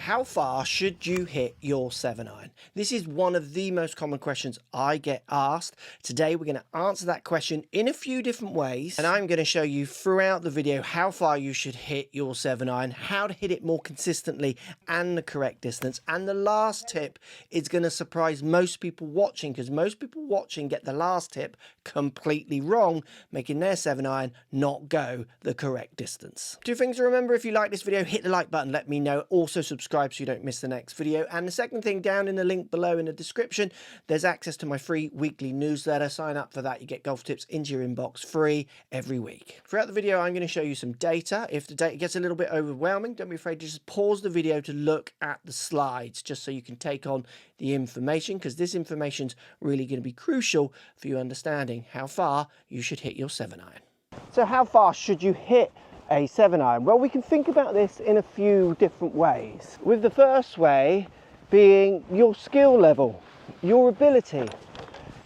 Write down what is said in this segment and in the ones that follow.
How far should you hit your 7-iron? This is one of the most common questions I get asked. Today we're going to answer that question in a few different ways, and I'm going to show you throughout the video how far you should hit your 7-iron, how to hit it more consistently and the correct distance. And the last tip is going to surprise most people watching, because most people watching get the last tip completely wrong, making their 7-iron not go the correct distance. Two things to remember: if you like this video, hit the like button, let me know. Also subscribe so you don't miss the next video. And the second thing, down in the link below in the description, there's access to my free weekly newsletter. Sign up for that. You get golf tips into your inbox free every week. Throughout the video, I'm going to show you some data. If the data gets a little bit overwhelming, don't be afraid to just pause the video to look at the slides, just so you can take on the information, because this information is really going to be crucial for you understanding how far you should hit your 7-iron. So how far should you hit a 7-iron? Well, we can think about this in a few different ways, with the first way being your skill level, your ability,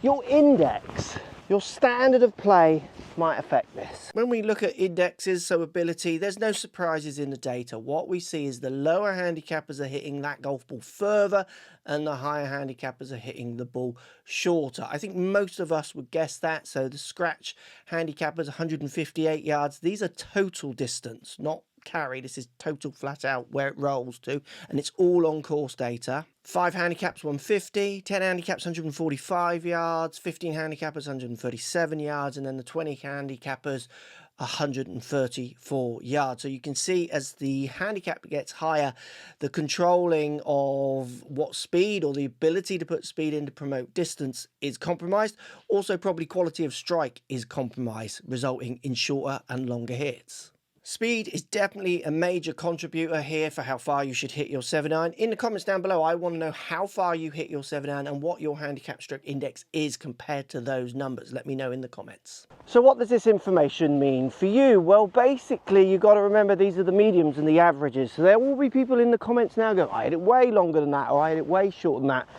your index, your standard of play might affect this. When we look at indexes, so ability, there's no surprises in the data. What we see is the lower handicappers are hitting that golf ball further and the higher handicappers are hitting the ball shorter. I think most of us would guess that. So the scratch handicappers, 158 yards. These are total distance, not carry. This is total flat out where it rolls to, and it's all on course data. 5 handicaps 150, 10 handicaps 145 yards, 15 handicappers 137 yards, and then the 20 handicappers 134 yards. So you can see as the handicap gets higher, the controlling of what speed, or the ability to put speed in to promote distance, is compromised. Also, probably quality of strike is compromised, resulting in shorter and longer hits. Speed is definitely a major contributor here for how far you should hit your 7-iron. In the comments down below, I want to know how far you hit your 7-iron and what your handicap stroke index is compared to those numbers. Let me know in the comments. So what does this information mean for you? Well, basically, you've got to remember these are the mediums and the averages. So there will be people in the comments now going, I hit it way longer than that, or I hit it way shorter than that,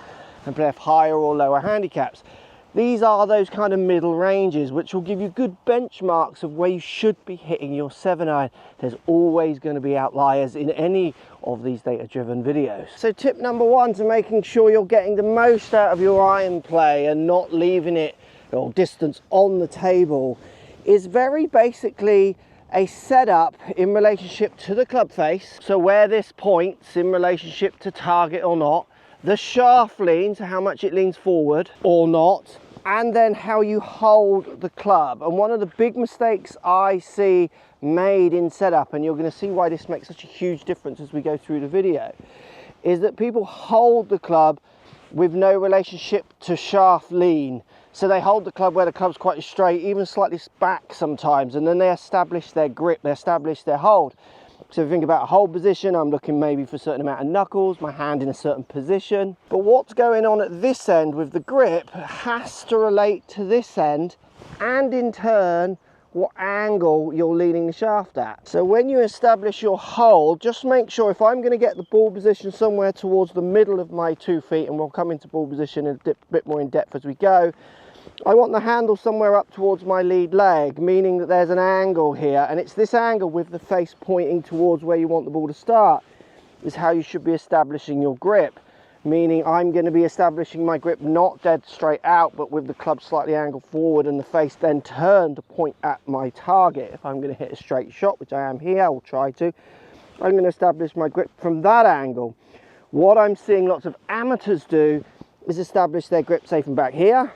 and play higher or lower handicaps. These are those kind of middle ranges, which will give you good benchmarks of where you should be hitting your 7-iron. There's always going to be outliers in any of these data-driven videos. So tip number one to making sure you're getting the most out of your iron play and not leaving it or distance on the table is very basically a setup in relationship to the club face. So where this points in relationship to target or not, the shaft lean, so how much it leans forward or not, and then how you hold the club. And one of the big mistakes I see made in setup, and you're going to see why this makes such a huge difference as we go through the video, is that people hold the club with no relationship to shaft lean. So they hold the club where the club's quite straight, even slightly back sometimes, and then they establish their grip, they establish their hold. So if you think about a hold position, I'm looking maybe for a certain amount of knuckles, my hand in a certain position. But what's going on at this end with the grip has to relate to this end, and in turn, what angle you're leaning the shaft at. So when you establish your hold, just make sure, if I'm going to get the ball position somewhere towards the middle of my 2 feet, and we'll come into ball position a bit more in depth as we go, I want the handle somewhere up towards my lead leg, meaning that there's an angle here, and it's this angle with the face pointing towards where you want the ball to start is how you should be establishing your grip, meaning I'm going to be establishing my grip not dead straight out, but with the club slightly angled forward and the face then turned to point at my target. If I'm going to hit a straight shot, which I am here, I will try to, I'm going to establish my grip from that angle. What I'm seeing lots of amateurs do is establish their grip, say, from back here,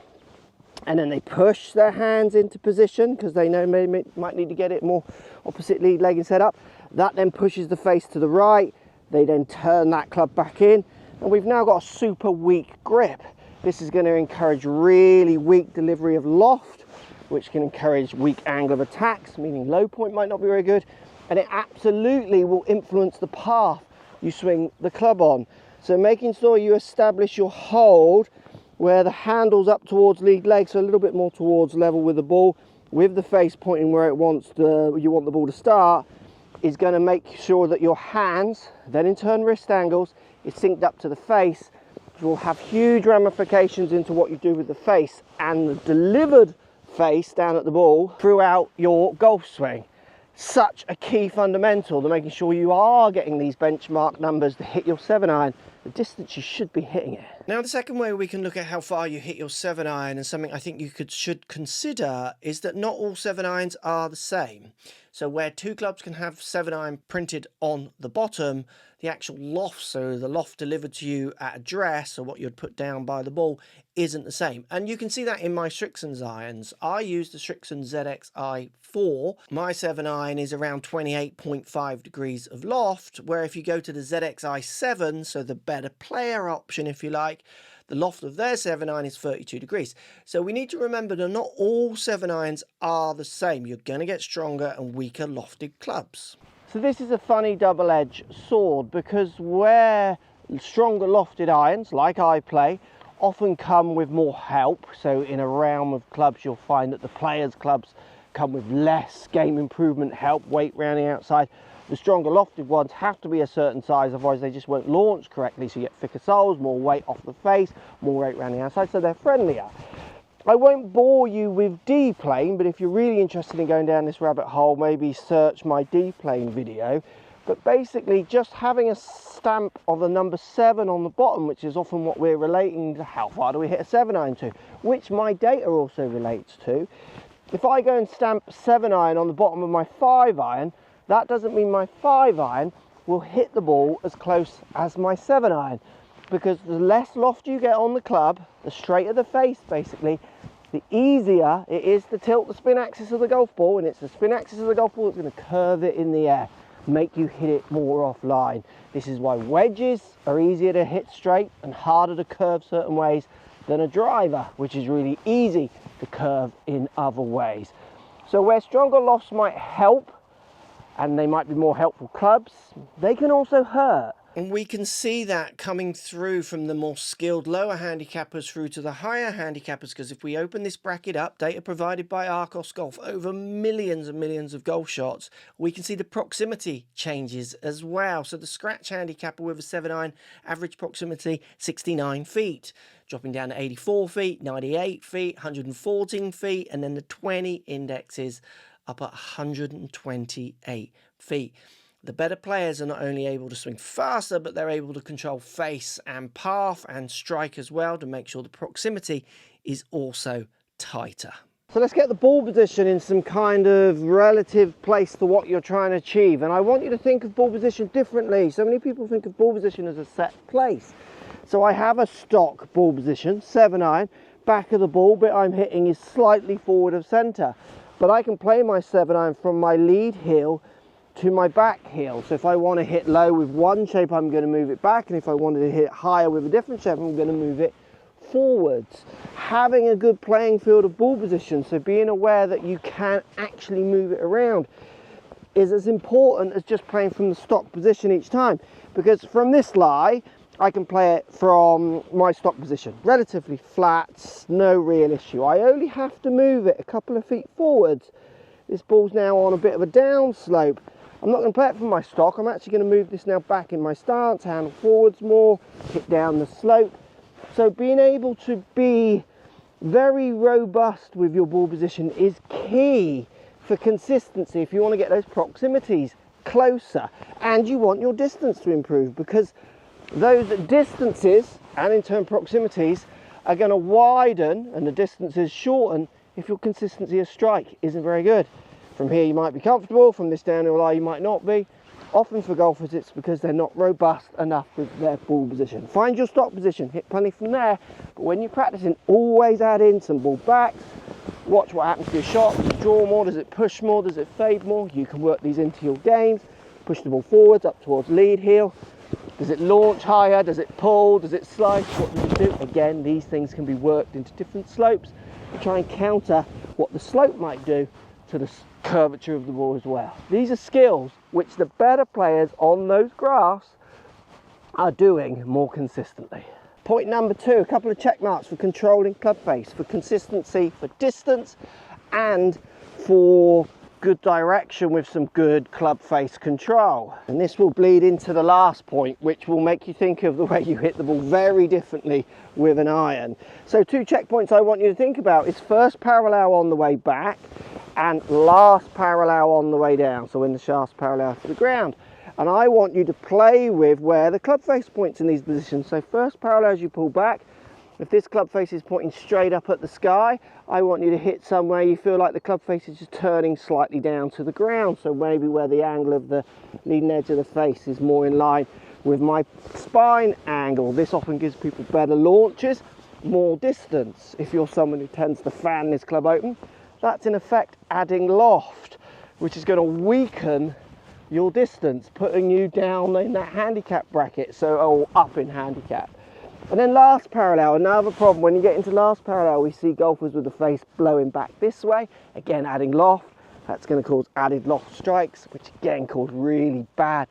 and then they push their hands into position because they know maybe might need to get it more opposite lead leg and set up. That then pushes the face to the right. They then turn that club back in, and we've now got a super weak grip. This is going to encourage really weak delivery of loft, which can encourage weak angle of attacks, meaning low point might not be very good, and it absolutely will influence the path you swing the club on. So making sure you establish your hold where the handle's up towards lead leg, so a little bit more towards level with the ball, with the face pointing where you want the ball to start, is going to make sure that your hands, then in turn wrist angles, is synced up to the face, which will have huge ramifications into what you do with the face and the delivered face down at the ball throughout your golf swing. such a key fundamental to making sure you are getting these benchmark numbers to hit your 7-iron, the distance you should be hitting it. Now, the second way we can look at how far you hit your 7-iron, and something I think you should consider, is that not all 7-irons are the same. So where two clubs can have 7-iron printed on the bottom, the actual loft, so the loft delivered to you at address, or what you'd put down by the ball, isn't the same. And you can see that in my Strixon's irons. I use the Strixon ZXi4. My 7-iron is around 28.5 degrees of loft, where if you go to the ZXi7, so the better player option if you like, the loft of their 7-iron is 32 degrees. So we need to remember that not all 7-irons are the same. You're going to get stronger and weaker lofted clubs. So this is a funny double-edged sword, because where stronger lofted irons, like I play, often come with more help. So in a realm of clubs, you'll find that the players' clubs come with less game improvement help, weight round the outside. The stronger lofted ones have to be a certain size, otherwise they just won't launch correctly. So you get thicker soles, more weight off the face, more weight around the outside, so they're friendlier. I won't bore you with D-plane, but if you're really interested in going down this rabbit hole, maybe search my D-plane video. But basically, just having a stamp of the number 7 on the bottom, which is often what we're relating to, how far do we hit a 7-iron to, which my data also relates to. If I go and stamp 7-iron on the bottom of my 5-iron, that doesn't mean my 5-iron will hit the ball as close as my 7-iron, because the less loft you get on the club, the straighter the face basically, the easier it is to tilt the spin axis of the golf ball, and it's the spin axis of the golf ball that's going to curve it in the air, make you hit it more offline. This is why wedges are easier to hit straight and harder to curve certain ways than a driver, which is really easy to curve in other ways. So where stronger lofts might help, and they might be more helpful clubs, they can also hurt. And we can see that coming through from the more skilled lower handicappers through to the higher handicappers, because if we open this bracket up, data provided by Arcos Golf, over millions and millions of golf shots, we can see the proximity changes as well. So the scratch handicapper with a 7-iron, average proximity 69 feet, dropping down to 84 feet, 98 feet, 114 feet, and then the 20 indexes up at 128 feet. The better players are not only able to swing faster, but they're able to control face and path and strike as well to make sure the proximity is also tighter. So let's get the ball position in some kind of relative place to what you're trying to achieve. And I want you to think of ball position differently. So many people think of ball position as a set place. So I have a stock ball position, 7-iron, back of the ball, bit I'm hitting is slightly forward of centre. But I can play my 7-iron from my lead heel to my back heel. So if I want to hit low with one shape, I'm going to move it back, and if I wanted to hit higher with a different shape, I'm going to move it forwards. Having a good playing field of ball position, so being aware that you can actually move it around, is as important as just playing from the stock position each time, because from this lie I can play it from my stock position, relatively flat, no real issue. I only have to move it a couple of feet forwards. This ball's now on a bit of a down slope. I'm not going to play it from my stock. I'm actually going to move this now back in my stance, handle forwards more, hit down the slope. So being able to be very robust with your ball position is key for consistency if you want to get those proximities closer, and you want your distance to improve, because those distances and in turn proximities are going to widen and the distances shorten if your consistency of strike isn't very good. From here you might be comfortable, from this downhill lie you might not be. Often for golfers it's because they're not robust enough with their ball position. Find your stock position, hit plenty from there, but when you're practicing, always add in some ball backs. Watch what happens to your shot. Does it draw more? Does it push more? Does it fade more? You can work these into your games. Push the ball forwards up towards lead heel. Does it launch higher? Does it pull? Does it slice? What does it do? Again, these things can be worked into different slopes to try and counter what the slope might do to the curvature of the ball as well. These are skills which the better players on those graphs are doing more consistently. Point number 2, a couple of check marks for controlling club face, for consistency, for distance, and for good direction with some good club face control. And this will bleed into the last point, which will make you think of the way you hit the ball very differently with an iron. So 2 checkpoints I want you to think about is first parallel on the way back and last parallel on the way down, so when the shaft's parallel to the ground. And I want you to play with where the club face points in these positions. So first parallel as you pull back, if this club face is pointing straight up at the sky, I want you to hit somewhere you feel like the club face is just turning slightly down to the ground. So maybe where the angle of the leading edge of the face is more in line with my spine angle. This often gives people better launches, more distance. If you're someone who tends to fan this club open, that's in effect adding loft, which is going to weaken your distance, putting you down in that handicap bracket, or up in handicap. And then last parallel, another problem, when you get into last parallel, we see golfers with the face blowing back this way, again adding loft. That's going to cause added loft strikes, which again cause really bad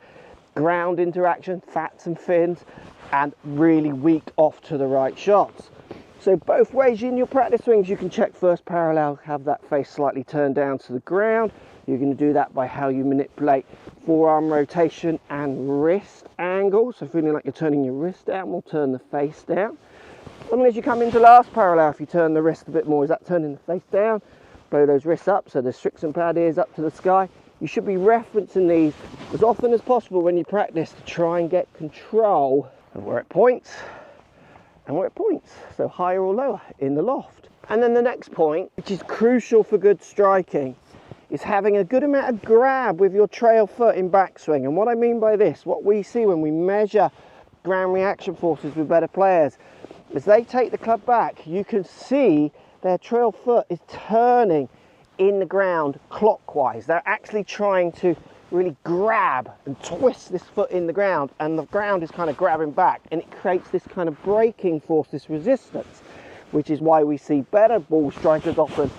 ground interaction, fats and fins, and really weak off to the right shots. So both ways in your practice swings, you can check first parallel, have that face slightly turned down to the ground. You're going to do that by how you manipulate forearm rotation and wrist angle. So feeling like you're turning your wrist down, we'll turn the face down. And as you come into last parallel, if you turn the wrist a bit more, is that turning the face down? Blow those wrists up, so the strict and pad ears up to the sky. You should be referencing these as often as possible when you practice to try and get control of where it points and where it points. So higher or lower in the loft. And then the next point, which is crucial for good striking, is having a good amount of grab with your trail foot in backswing. And what I mean by this, what we see when we measure ground reaction forces with better players, as they take the club back, you can see their trail foot is turning in the ground clockwise. They're actually trying to really grab and twist this foot in the ground, and the ground is kind of grabbing back, and it creates this kind of braking force, this resistance, which is why we see better ball strikers often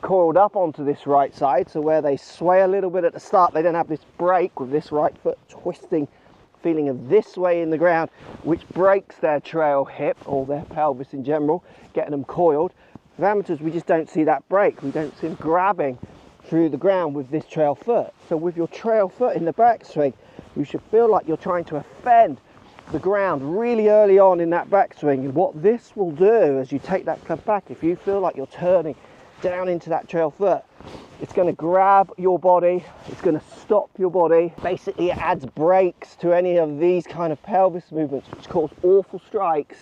coiled up onto this right side, so where they sway a little bit at the start, they don't have this break with this right foot twisting, feeling of this way in the ground, which breaks their trail hip or their pelvis in general, getting them coiled. With amateurs, we just don't see that break. We don't see them grabbing through the ground with this trail foot. So with your trail foot in the backswing, you should feel like you're trying to offend the ground really early on in that backswing. And what this will do as you take that club back, if you feel like you're turning down into that trail foot, it's going to grab your body, it's going to stop your body. Basically it adds brakes to any of these kind of pelvis movements, which cause awful strikes,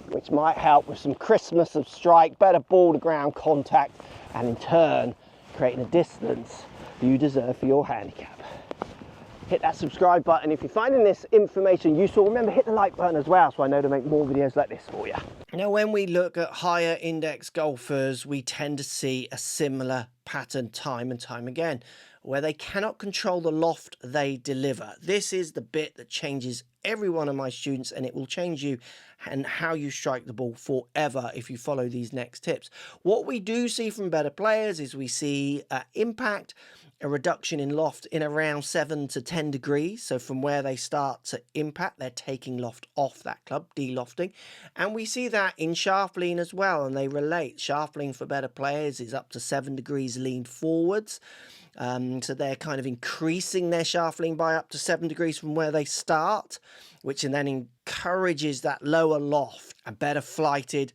which might help with some crispness of strike, better ball to ground contact, and in turn creating a distance you deserve for your handicap. Hit that subscribe button if you're finding this information useful. Remember, hit the like button as well, so I know to make more videos like this for you. Now, when we look at higher index golfers, we tend to see a similar pattern time and time again, where they cannot control the loft they deliver. This is the bit that changes every one of my students, and it will change you and how you strike the ball forever if you follow these next tips. What we do see from better players is we see impact, a reduction in loft in around 7 to 10 degrees. So from where they start to impact, they're taking loft off that club, delofting. And we see that in shaft lean as well, and they relate. Shaft lean for better players is up to 7 degrees leaned forwards. So they're kind of increasing their shaft lean by up to 7 degrees from where they start, which then encourages that lower loft and better flighted,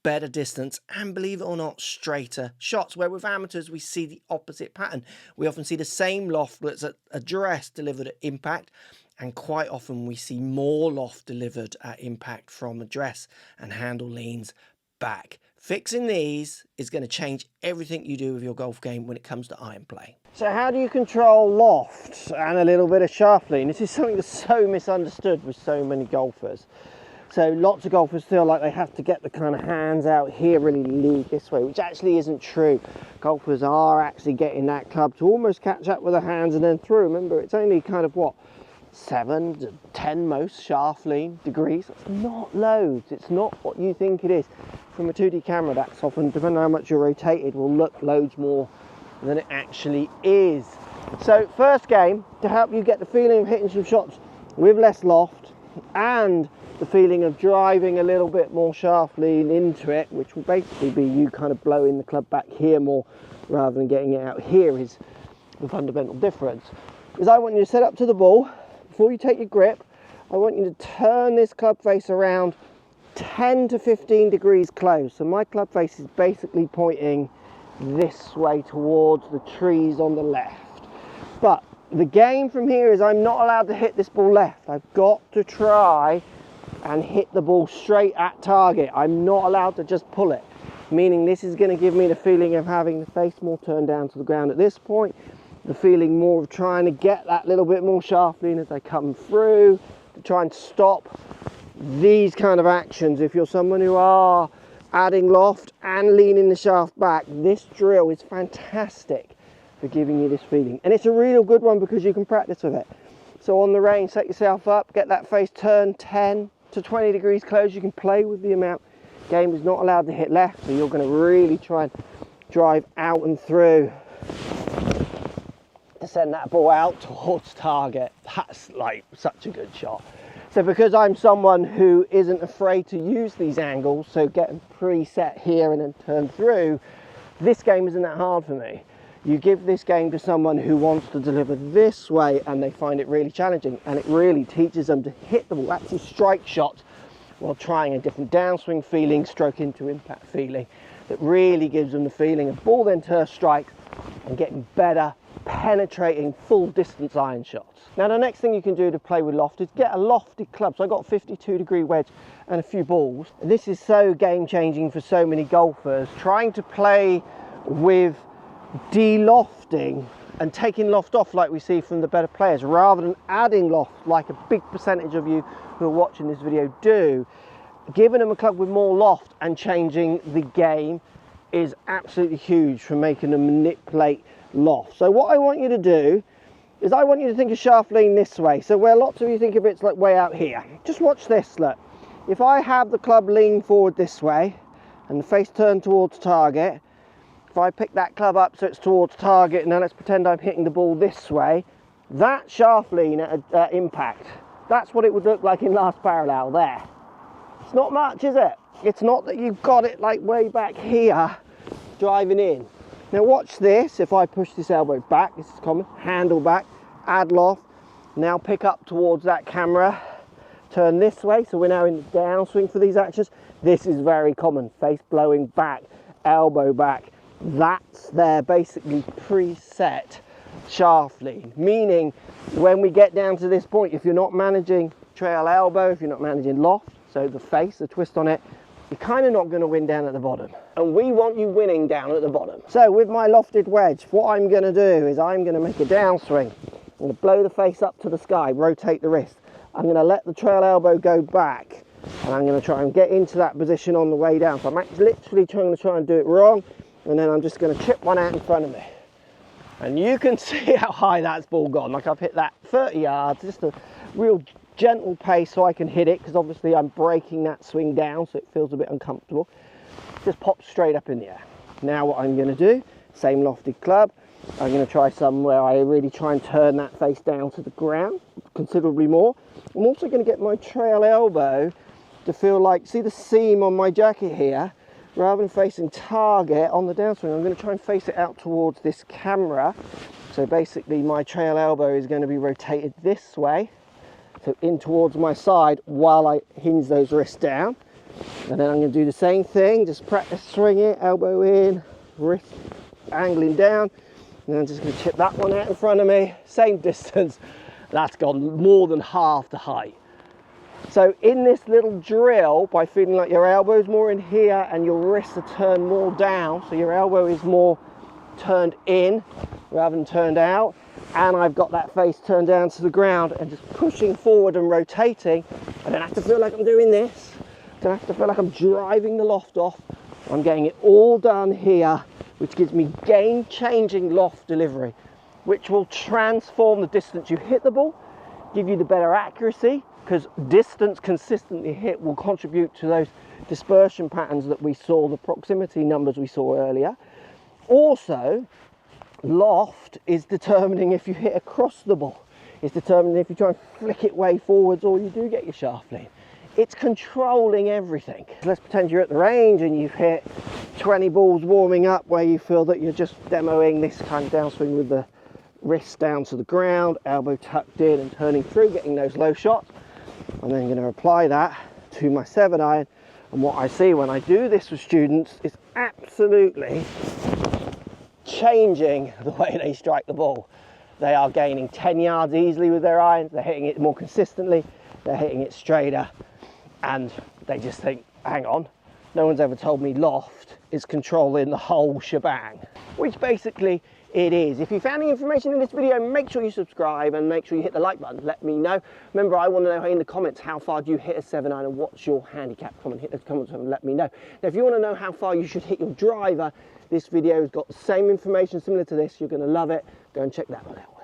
better distance, and believe it or not, straighter shots. Where with amateurs, we see the opposite pattern. We often see the same loft that's at address delivered at impact, and quite often we see more loft delivered at impact from address and handle leans back. Fixing these is going to change everything you do with your golf game when it comes to iron play. So how do you control loft and a little bit of shaft lean? This is something that's so misunderstood with so many golfers. So lots of golfers feel like they have to get the kind of hands out here, really lead this way, which actually isn't true. Golfers are actually getting that club to almost catch up with the hands and then through. Remember, it's only kind of what, 7 to 10 most shaft lean degrees. That's not loads. It's not what you think it is. From a 2D camera, that's often, depending on how much you're rotated, will look loads more than it actually is. So first game, to help you get the feeling of hitting some shots with less loft and the feeling of driving a little bit more shaft lean into it, which will basically be you kind of blowing the club back here more rather than getting it out here, is the fundamental difference. Is I want you to set up to the ball. Before you take your grip, I want you to turn this club face around 10 to 15 degrees close. So my club face is basically pointing this way towards the trees on the left. But the game from here is I'm not allowed to hit this ball left. I've got to try and hit the ball straight at target. I'm not allowed to just pull it, meaning this is going to give me the feeling of having the face more turned down to the ground at this point, the feeling more of trying to get that little bit more shaft lean as I come through, to try and stop these kind of actions. If you're someone who are adding loft and leaning the shaft back, this drill is fantastic for giving you this feeling, and it's a real good one because you can practice with it. So on the range, set yourself up, get that face turned 10 to 20 degrees close. You can play with the amount. Game is not allowed to hit left, so you're going to really try and drive out and through to send that ball out towards target. That's like such a good shot. So because I'm someone who isn't afraid to use these angles, so get them preset here and then turn through, this game isn't that hard for me. You give this game to someone who wants to deliver this way and they find it really challenging, and it really teaches them to hit the ball, actually strike shots, while trying a different downswing feeling, stroke into impact feeling, that really gives them the feeling of ball then turf strike and getting better penetrating full distance iron shots. Now the next thing you can do to play with loft is get a lofted club. So I got a 52-degree wedge and a few balls. This is so game changing for so many golfers, trying to play with delofting and taking loft off like we see from the better players, rather than adding loft like a big percentage of you who are watching this video do. Giving them a club with more loft and changing the game is absolutely huge for making them manipulate loft. So what I want you to do is I want you to think of shaft lean this way. So where lots of you think of it's like way out here, just watch this. Look, if I have the club lean forward this way and the face turned towards target, if I pick that club up so it's towards target, now let's pretend I'm hitting the ball this way, that shaft lean at impact, that's what it would look like in last parallel there. It's not much, is it? It's not that you've got it like way back here driving in. Now watch this. If I push this elbow back, this is common, handle back, add loft, now pick up towards that camera, turn this way, so we're now in the downswing for these actions. This is very common, face blowing back, elbow back. That's their basically preset shaft lean, meaning when we get down to this point, if you're not managing trail elbow, if you're not managing loft, so the face, the twist on it, you're kind of not going to win down at the bottom, and we want you winning down at the bottom. So with my lofted wedge, what I'm going to do is I'm going to make a downswing. I'm going to blow the face up to the sky, rotate the wrist. I'm going to let the trail elbow go back, and I'm going to try and get into that position on the way down. So I'm actually literally trying to do it wrong, and then I'm just going to chip one out in front of me. And you can see how high that's ball gone. Like I've hit that 30 yards, just a real gentle pace so I can hit it, because obviously I'm breaking that swing down so it feels a bit uncomfortable. Just pop straight up in the air. Now what I'm going to do, same lofted club, I'm going to try some where I really try and turn that face down to the ground considerably more. I'm also going to get my trail elbow to feel like, see the seam on my jacket here, rather than facing target on the downswing, I'm going to try and face it out towards this camera. So basically my trail elbow is going to be rotated this way, so in towards my side while I hinge those wrists down. And then I'm going to do the same thing, just practice swinging, elbow in, wrist angling down. And then I'm just going to chip that one out in front of me, same distance. That's gone more than half the height. So in this little drill, by feeling like your elbow is more in here and your wrists are turned more down, so your elbow is more turned in rather than turned out, and I've got that face turned down to the ground and just pushing forward and rotating, I don't have to feel like I'm doing this, I don't have to feel like I'm driving the loft off. I'm getting it all done here, which gives me game-changing loft delivery, which will transform the distance you hit the ball, give you the better accuracy, because distance consistently hit will contribute to those dispersion patterns that we saw, the proximity numbers we saw earlier. Also, loft is determining if you hit across the ball. It's determining if you try and flick it way forwards or you do get your shaft lean. it's controlling everything. Let's pretend you're at the range and you've hit 20 balls warming up where you feel that you're just demoing this kind of downswing with the wrist down to the ground, elbow tucked in and turning through, getting those low shots. I'm then going to apply that to my 7-iron, and what I see when I do this with students is absolutely changing the way they strike the ball. They are gaining 10 yards easily with their irons, they're hitting it more consistently, they're hitting it straighter, and they just think, hang on, no one's ever told me loft is controlling the whole shebang, which basically it is. If you found any information in this video, make sure you subscribe and make sure you hit the like button. Let me know. Remember, I want to know in the comments how far do you hit a 7-iron and what's your handicap. Come on, hit the comments and let me know. Now, if you want to know how far you should hit your driver, this video has got the same information similar to this. You're going to love it. Go and check that one out.